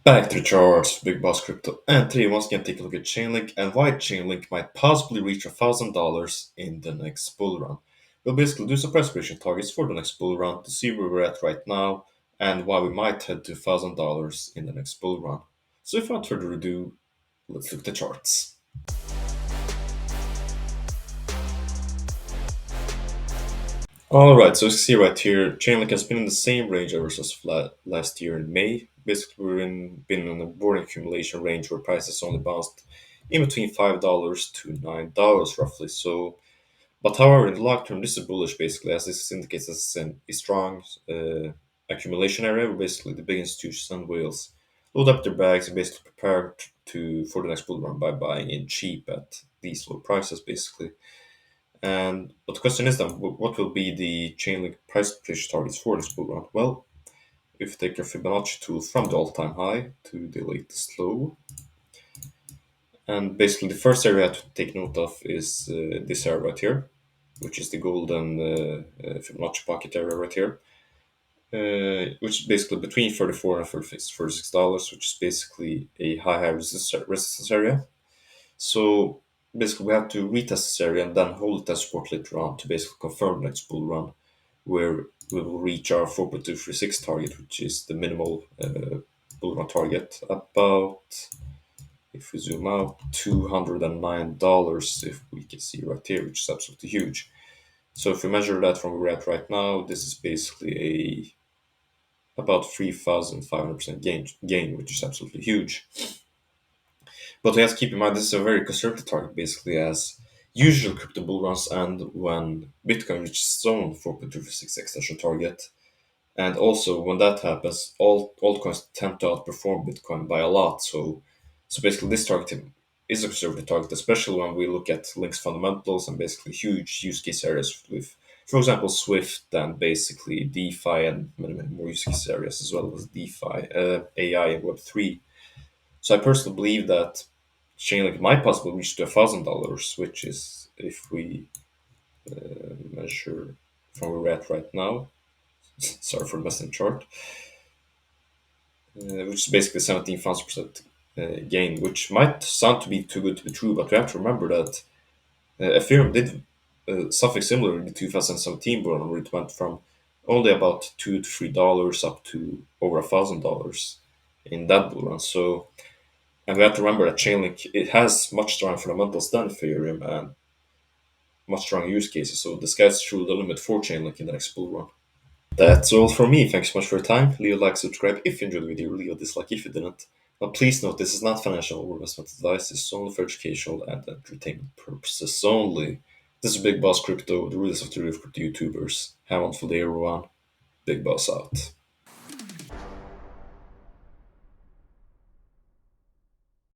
Back to the charts, Big Boss Crypto, and today once again take a look at Chainlink and why Chainlink might possibly reach $1,000 in the next bull run. We'll basically do some price prediction targets for the next bull run to see where we're at right now and why we might head to $1,000 in the next bull run. So without further ado, let's look at the charts. Alright, so you see right here, Chainlink has been in the same range ever since last year in May. Basically, been in a boring accumulation range where prices only bounced in between $5 to $9 roughly. So, but however, in the long term, this is bullish basically, as this indicates as a strong accumulation area where basically the big institutions and whales load up their bags and basically prepare for the next bull run by buying in cheap at these low prices basically. And but the question is then, what will be the Chainlink price prediction targets for this bull run? Well, if you take your Fibonacci tool from the all-time high to the latest low, and basically the first area to take note of is this area right here, which is the golden Fibonacci pocket area right here, which is basically between 34 and $36, which is basically a high resistance area. So basically, we have to retest this area and then hold it as support later on to basically confirm the next bull run, where we will reach our 4.236 target, which is the minimal bull run target. About, if we zoom out, $209, if we can see right here, which is absolutely huge. So if we measure that from where we're at right now, this is basically about 3,500% gain, which is absolutely huge. But we have to keep in mind this is a very conservative target, basically, as usual crypto bull runs end when Bitcoin reaches its own 4.256 extension target. And also, when that happens, all altcoins tend to outperform Bitcoin by a lot. So basically, this target is a conservative target, especially when we look at Link's fundamentals and basically huge use case areas with, for example, Swift and basically DeFi and many more use case areas as well as DeFi, AI, and Web3. So I personally believe that Chainlink might possibly reach to $1,000, which is if we measure from where we're at right now. Sorry for the messing chart, which is basically 17,000% gain, which might sound to be too good to be true, but we have to remember that Ethereum did something similar in the 2017 bull run, where it went from only about $2 to $3 up to over $1,000 in that bull run. So, and we have to remember that Chainlink, it has much stronger fundamentals than Ethereum and much stronger use cases. So the sky's truly the limit for Chainlink in the next bull run. That's all from me. Thanks so much for your time. Leave a like, subscribe if you enjoyed the video, leave a dislike if you didn't. Now please note this is not financial or investment advice, this is only for educational and entertainment purposes only. This is Big Boss Crypto, the rulers of the real crypto YouTubers. Have a wonderful day everyone. Big Boss out.